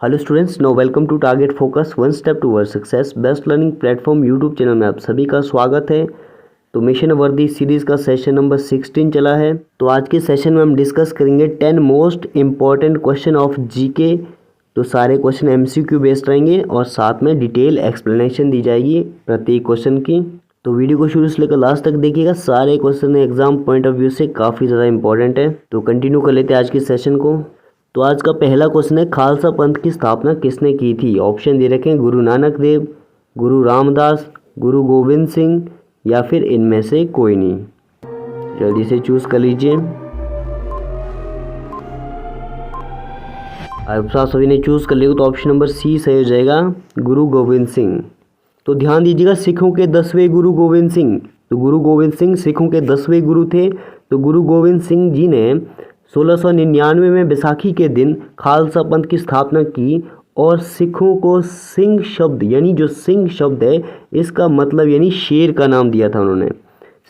Hello students, no welcome to Target Focus one step toward success best learning platform YouTube channel में आप सभी का स्वागत है। तो मिशन वर्दी सीरीज़ का सेशन नंबर 16 चला है। तो आज के सेशन में हम डिस्कस करेंगे 10 most important question of GK. तो सारे क्वेश्चन एमसीक्यू बेस्ड रहेंगे और साथ में डिटेल एक्सप्लेनेशन दी जाएगी प्रत्येक क्वेश्चन की। तो वीडियो को शुरू से लेकर लास्ट तक देखिएगा, सारे question exam point of view से काफ़ी ज़्यादा इंपॉर्टेंट है। तो कंटिन्यू कर लेते हैं आज के सेशन को। तो आज का पहला क्वेश्चन है, खालसा पंथ की स्थापना किसने की थी? ऑप्शन दे रखे हैं, गुरु नानक देव, गुरु रामदास, गुरु गोविंद सिंह या फिर इनमें से कोई नहीं। जल्दी से चूज कर लीजिए। आप सभी ने चूज कर लिया तो ऑप्शन नंबर सी सही हो जाएगा, गुरु गोविंद सिंह। तो ध्यान दीजिएगा, सिखों के 10वें गुरु गोविंद सिंह। तो गुरु गोविंद सिंह सिखों के 10वें गुरु थे। तो गुरु गोविंद सिंह जी ने 1699 में बैसाखी के दिन खालसा पंथ की स्थापना की और सिखों को सिंह शब्द, यानी जो सिंह शब्द है इसका मतलब यानी शेर का नाम दिया था उन्होंने।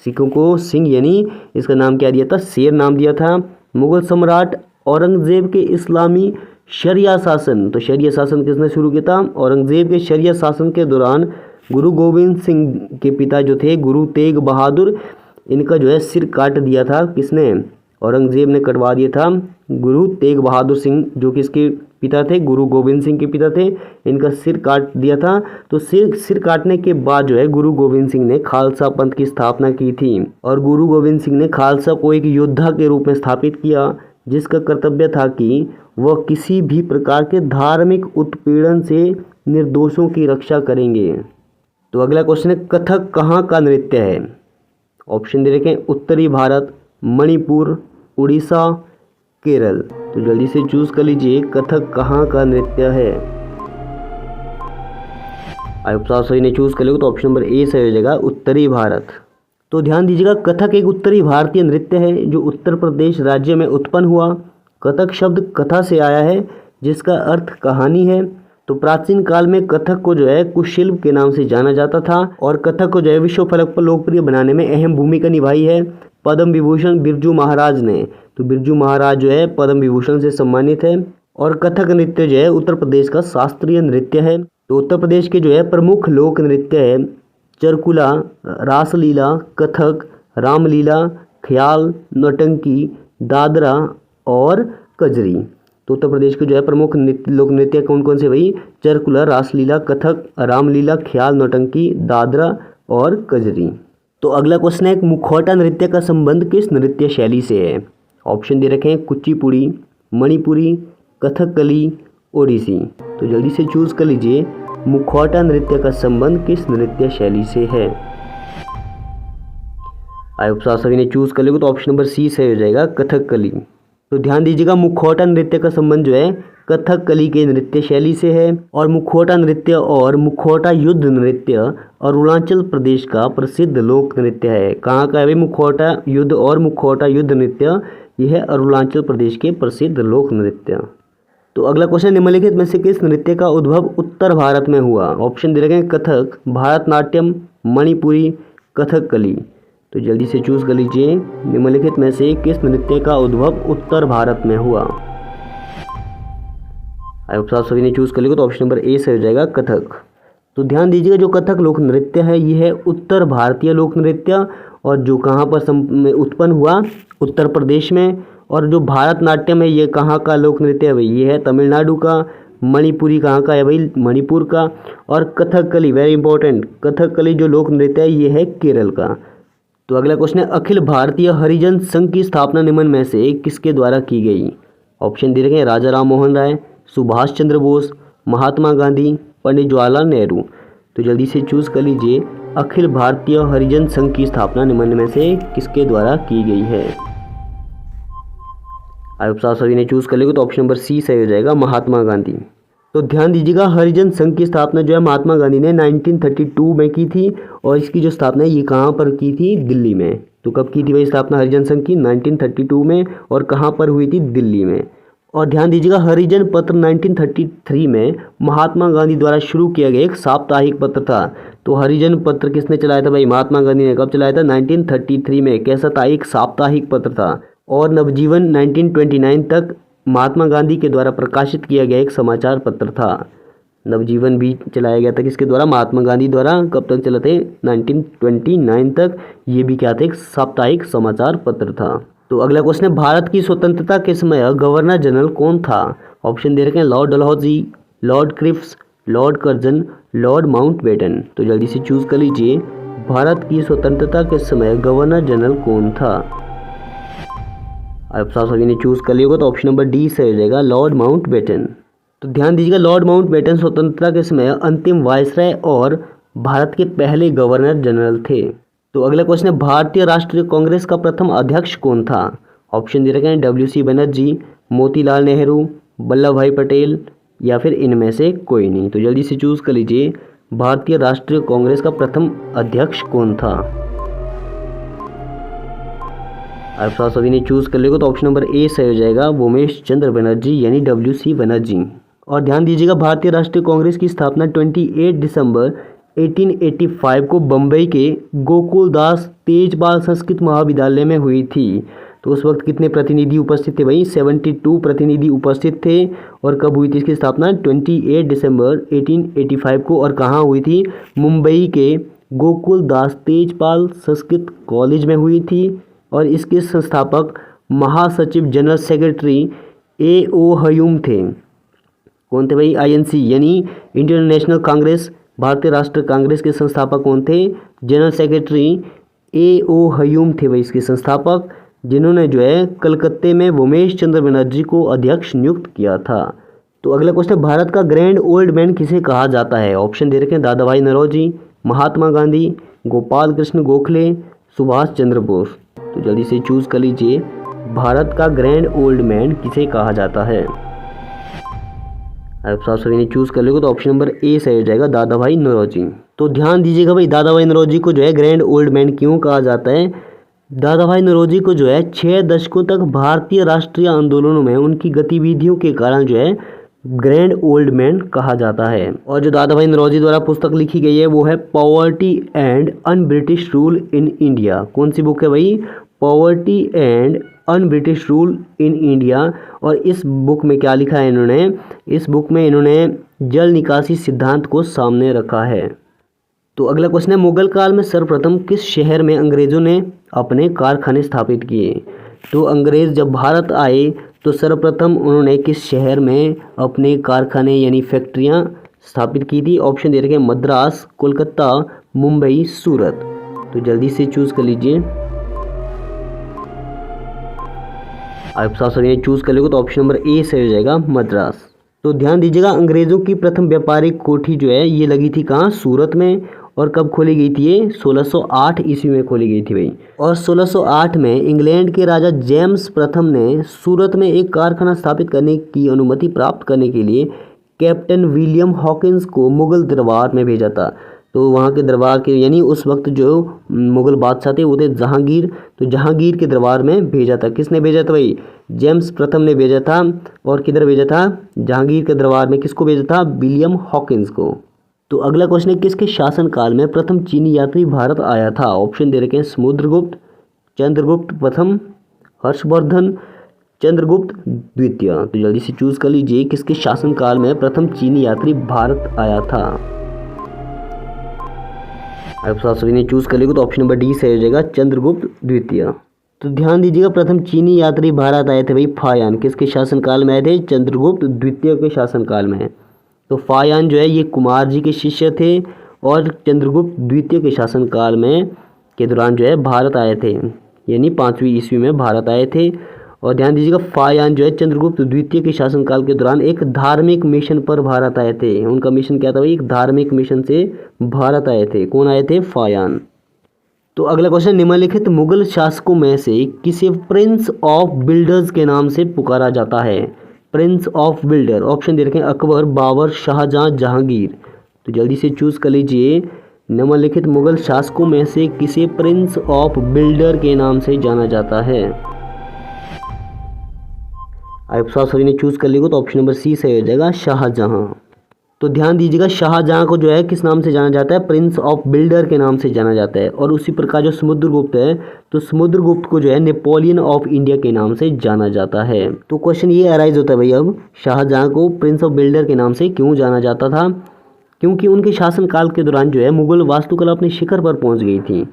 सिखों को सिंह यानी इसका नाम क्या दिया था? शेर नाम दिया था। मुगल सम्राट औरंगजेब के इस्लामी शरिया शासन, तो शरिया शासन किसने शुरू किया था? औरंगजेब के शरिया शासन के दौरान गुरु गोविंद सिंह के पिता जो थे गुरु तेग बहादुर, इनका जो है सिर काट दिया था। किसने? औरंगजेब ने कटवा दिया था। गुरु तेग बहादुर सिंह जो कि इसके पिता थे, गुरु गोविंद सिंह के पिता थे, इनका सिर काट दिया था। तो सिर काटने के बाद जो है गुरु गोविंद सिंह ने खालसा पंथ की स्थापना की थी। और गुरु गोविंद सिंह ने खालसा को एक योद्धा के रूप में स्थापित किया, जिसका कर्तव्य था कि वह किसी भी प्रकार के धार्मिक उत्पीड़न से निर्दोषों की रक्षा करेंगे। तो अगला क्वेश्चन है, कथक कहाँ का नृत्य है? ऑप्शन दे रखे हैं, उत्तरी भारत, मणिपुर, उड़ीसा, केरल। तो जल्दी से चूज कर लीजिए, कथक कहाँ का नृत्य है? आप सभी ने चूज कर लिया तो ऑप्शन नंबर ए सही हो जाएगा, उत्तरी भारत। तो ध्यान दीजिएगा, कथक एक उत्तरी भारतीय नृत्य है जो उत्तर प्रदेश राज्य में उत्पन्न हुआ। कथक शब्द कथा से आया है, जिसका अर्थ कहानी है। तो प्राचीन काल में कथक को जो है कुशशिल्प के नाम से जाना जाता था और कथक को जो है विश्व फलक पर लोकप्रिय बनाने में अहम भूमिका निभाई है पद्म विभूषण बिरजू महाराज ने। तो बिरजू महाराज जो है पद्म विभूषण से सम्मानित है। और कथक नृत्य जो है उत्तर प्रदेश का शास्त्रीय नृत्य है। तो उत्तर प्रदेश के जो है प्रमुख लोक नृत्य है चरकुला, रासलीला, कथक, रामलीला, ख्याल, नौटंकी, दादरा और कजरी। तो उत्तर प्रदेश के जो है प्रमुख लोक नृत्य कौन कौन से भाई? चरकुला, रासलीला, कथक, रामलीला, ख्याल, नौटंकी, दादरा और कजरी। तो अगला क्वेश्चन है, मुखौटा नृत्य का संबंध किस नृत्य शैली से है? ऑप्शन दे रखे हैं, कुचिपुड़ी, मणिपुरी, कथकली, ओडिसी। तो जल्दी से चूज कर लीजिए, मुखौटा नृत्य का संबंध किस नृत्य शैली से है? आप सभी ने चूज कर लिया तो ऑप्शन नंबर सी सही हो जाएगा, कथकली। तो ध्यान दीजिएगा, मुखौटा नृत्य का संबंध जो है कथकली के नृत्य शैली से है। और मुखौटा नृत्य और मुखौटा युद्ध नृत्य अरुणाचल प्रदेश का प्रसिद्ध लोक नृत्य है। कहाँ का है भाई? मुखौटा युद्ध और मुखौटा युद्ध नृत्य, यह है अरुणाचल प्रदेश के प्रसिद्ध लोक नृत्य। तो अगला क्वेश्चन, निम्नलिखित में से किस नृत्य का उद्भव उत्तर भारत में हुआ? ऑप्शन दे रखे हैं, कथक, भारतनाट्यम, मणिपुरी, कथकली। तो जल्दी से चूज कर लीजिए, निम्नलिखित में से किस नृत्य का उद्भव उत्तर भारत में हुआ? आप सभी ने चूज कर लिया तो ऑप्शन नंबर ए से हो जाएगा, कथक। तो ध्यान दीजिएगा, जो कथक लोक नृत्य है यह है उत्तर भारतीय लोक नृत्य और जो कहाँ पर उत्पन्न हुआ? उत्तर प्रदेश में। और जो भारतनाट्यम है ये कहाँ का लोक नृत्य है भाई? ये है तमिलनाडु का। मणिपुरी कहाँ का है भाई? मणिपुर का। और कथकली, वेरी इंपॉर्टेंट, कथकली जो लोक नृत्य है ये है केरल का। तो अगला क्वेश्चन है, अखिल भारतीय हरिजन संघ की स्थापना निम्न में से किसके द्वारा की गई? ऑप्शन दे रखे हैं, राजा राम मोहन राय, सुभाष चंद्र बोस, महात्मा गांधी, पंडित जवाहरलाल नेहरू। तो जल्दी से चूज कर लीजिए, अखिल भारतीय हरिजन संघ की स्थापना निम्न में से किसके द्वारा की गई है? आप सभी ने चूज कर लिया तो ऑप्शन नंबर सी सही हो जाएगा, महात्मा गांधी। तो ध्यान दीजिएगा, हरिजन संघ की स्थापना जो है महात्मा गांधी ने 1932 में की थी और इसकी जो स्थापना है ये कहाँ पर की थी? दिल्ली में। तो कब की थी भाई स्थापना हरिजन संघ की? 1932 में। और कहाँ पर हुई थी? दिल्ली में। और ध्यान दीजिएगा, हरिजन पत्र 1933 में महात्मा गांधी द्वारा शुरू किया गया एक साप्ताहिक पत्र था। तो हरिजन पत्र किसने चलाया था भाई? महात्मा गांधी ने। कब चलाया था? 1933 में। कैसा था? एक साप्ताहिक पत्र था। और नवजीवन 1929 तक महात्मा गांधी के द्वारा प्रकाशित किया गया एक समाचार पत्र था। नवजीवन भी चलाया गया था किसके द्वारा? महात्मा गांधी द्वारा। कब तक चला थे? 1929 तक। ये भी क्या था? एक साप्ताहिक समाचार पत्र था। तो अगला क्वेश्चन है, भारत की स्वतंत्रता के समय गवर्नर जनरल कौन था? ऑप्शन दे रखे हैं, Lord Dalhousie, Lord Cripps, Lord Curzon, Lord Mountbatten. तो जल्दी से चूज कर लीजिए, भारत की स्वतंत्रता के समय गवर्नर जनरल कौन था? आप सभी ने चूज कर लिया होगा, तो ऑप्शन नंबर डी सही हो जाएगा, लॉर्ड माउंटबेटन। तो ध्यान दीजिएगा, लॉर्ड माउंटबेटन स्वतंत्रता के समय अंतिम वायसराय और भारत के पहले गवर्नर जनरल थे। तो अगला क्वेश्चन है, भारतीय राष्ट्रीय कांग्रेस का प्रथम अध्यक्ष कौन था? ऑप्शन दे रखे हैं, WC बनर्जी, मोतीलाल नेहरू, वल्लभ भाई पटेल या फिर इनमें से कोई नहीं। तो जल्दी से चूज कर लीजिए, भारतीय राष्ट्रीय कांग्रेस का प्रथम अध्यक्ष कौन था? आप सभी ने चूज कर लिया तो ऑप्शन नंबर ए सही हो जाएगा, उमेश चंद्र बनर्जी यानी WC बनर्जी। और ध्यान दीजिएगा, भारतीय राष्ट्रीय कांग्रेस की स्थापना 28 दिसंबर 1885 को बम्बई के गोकुलदास तेजपाल संस्कृत महाविद्यालय में हुई थी। तो उस वक्त कितने प्रतिनिधि उपस्थित थे भाई? 72 प्रतिनिधि उपस्थित थे। और कब हुई थी इसकी स्थापना? 28 दिसंबर 1885 को। और कहाँ हुई थी? मुंबई के गोकुलदास तेजपाल संस्कृत कॉलेज में हुई थी। और इसके संस्थापक महासचिव जनरल सेक्रेटरी A.O. हयूम थे। कौन थे भाई? INC यानी इंडियन नेशनल कांग्रेस, भारतीय राष्ट्रीय कांग्रेस के संस्थापक कौन थे? General secretary A.O. हयूम थे भाई इसके संस्थापक, जिन्होंने जो है कलकत्ते में उमेश चंद्र बनर्जी को अध्यक्ष नियुक्त किया था। तो अगला क्वेश्चन, भारत का ग्रैंड ओल्ड मैन किसे कहा जाता है? ऑप्शन दे रखे हैं, दादा भाई नौरोजी, महात्मा गांधी, गोपाल कृष्ण गोखले, सुभाष चंद्र बोस। तो जल्दी से चूज कर लीजिए, भारत का ग्रैंड ओल्ड मैन किसे कहा जाता है? आप सभी ने चूज कर लिया तो ऑप्शन नंबर ए सही हो जाएगा, दादा भाई नौरोजी। तो ध्यान दीजिएगा भाई, दादा भाई नौरोजी को जो है ग्रैंड ओल्ड मैन क्यों कहा जाता है? दादा भाई नौरोजी को जो है 6 दशकों तक भारतीय राष्ट्रीय आंदोलनों में उनकी गतिविधियों के कारण जो है ग्रैंड ओल्ड मैन कहा जाता है। और जो दादा भाई नौरोजी द्वारा पुस्तक लिखी गई है वो है poverty and un British rule in India. कौन सी बुक है भाई? Poverty and un British rule in India. और इस बुक में क्या लिखा है इन्होंने? इस बुक में इन्होंने जल निकासी सिद्धांत को सामने रखा है। तो अगला क्वेश्चन है, मुगल काल में सर्वप्रथम किस शहर में अंग्रेजों ने अपने कारखाने स्थापित किए? तो अंग्रेज जब भारत आए तो सर्वप्रथम उन्होंने किस शहर में अपने कारखाने यानी फैक्ट्रियां स्थापित की थी? ऑप्शन दे रखे हैं, मद्रास, कोलकाता, मुंबई, सूरत। तो जल्दी से चूज कर लीजिए। आप सभी ने चूज कर लिया तो ऑप्शन नंबर ए सही हो जाएगा, मद्रास। तो ध्यान दीजिएगा, अंग्रेजों की प्रथम व्यापारिक कोठी जो है ये लगी थी कहाँ? सूरत में। और कब खोली गई थी ये? 1608 ईस्वी में खोली गई थी भाई। और 1608 में इंग्लैंड के राजा जेम्स प्रथम ने सूरत में एक कारखाना स्थापित करने की अनुमति प्राप्त करने के लिए कैप्टन विलियम हॉकिंस को मुगल दरबार में भेजा था। तो वहाँ के दरबार के यानी उस वक्त जो मुगल बादशाह थे वो थे जहांगीर। तो जहांगीर के दरबार में भेजा था। किसने भेजा था भाई? जेम्स प्रथम ने भेजा था। और किधर भेजा था? जहांगीर के दरबार में। किसको भेजा था? विलियम हॉकिंस को। तो अगला क्वेश्चन है, किसके शासनकाल में प्रथम चीनी यात्री भारत आया था? ऑप्शन दे रखे हैं, समुद्रगुप्त, चंद्रगुप्त प्रथम, हर्षवर्धन, चंद्रगुप्त द्वितीय। तो जल्दी से चूज कर लीजिए, किसके शासनकाल में प्रथम चीनी यात्री भारत आया था? आप सभी ने चूज कर लिया तो ऑप्शन नंबर डी सही हो जाएगा, चंद्रगुप्त द्वितीय। तो ध्यान दीजिएगा, प्रथम चीनी यात्री भारत आए थे भाई फायान। किसके शासनकाल में आए थे? चंद्रगुप्त द्वितीय के शासनकाल में। तो फायान जो है ये कुमार जी के शिष्य थे और चंद्रगुप्त द्वितीय के शासनकाल में के दौरान जो है भारत आए थे, यानी 5वीं ईस्वी में भारत आए थे। और ध्यान दीजिएगा, फायान जो है चंद्रगुप्त द्वितीय के शासनकाल के दौरान एक धार्मिक मिशन पर भारत आए थे। उनका मिशन क्या था भाई? एक धार्मिक मिशन से भारत आए थे। कौन आए थे? फायान। तो अगला क्वेश्चन, निम्नलिखित मुगल शासकों में से किसे प्रिंस ऑफ बिल्डर्स के नाम से पुकारा जाता है? Prince of builder. ऑप्शन दे रखे हैं, अकबर, बाबर, शाहजहां, जहांगीर। तो जल्दी से चूज कर लीजिए, निम्नलिखित मुगल शासकों में से किसे प्रिंस ऑफ बिल्डर के नाम से जाना जाता है? आप सभी ने चूज कर लिया तो ऑप्शन नंबर सी सही हो जाएगा, शाहजहां। तो ध्यान दीजिएगा, शाहजहां को जो है किस नाम से जाना जाता है, प्रिंस ऑफ बिल्डर के नाम से जाना जाता है। और उसी प्रकार जो समुद्रगुप्त है, तो समुद्रगुप्त को जो है नेपोलियन ऑफ इंडिया के नाम से जाना जाता है। तो क्वेश्चन ये अराइज होता है भाई, अब शाहजहां को प्रिंस ऑफ बिल्डर के नाम से क्यों जाना जाता था? क्योंकि उनके शासनकाल के दौरान जो है मुगल वास्तुकला अपने शिखर पर पहुंच गई थी,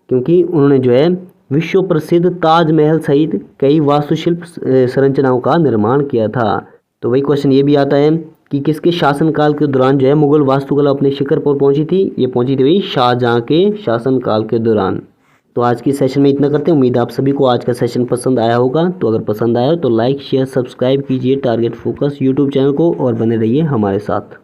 क्योंकि उन्होंने जो है विश्व प्रसिद्ध ताजमहल सहित कई वास्तुशिल्प संरचनाओं का निर्माण किया था। तो वही क्वेश्चन ये भी आता है कि किसके शासनकाल के दौरान जो है मुगल वास्तुकला अपने शिखर पर पहुंची थी? ये पहुंची थी भाई शाहजहां के शासनकाल के दौरान। तो आज की सेशन में इतना करते हैं। उम्मीद है आप सभी को आज का सेशन पसंद आया होगा। तो अगर पसंद आया तो लाइक शेयर सब्सक्राइब कीजिए टारगेट फोकस यूट्यूब चैनल को और बने रहिए हमारे साथ।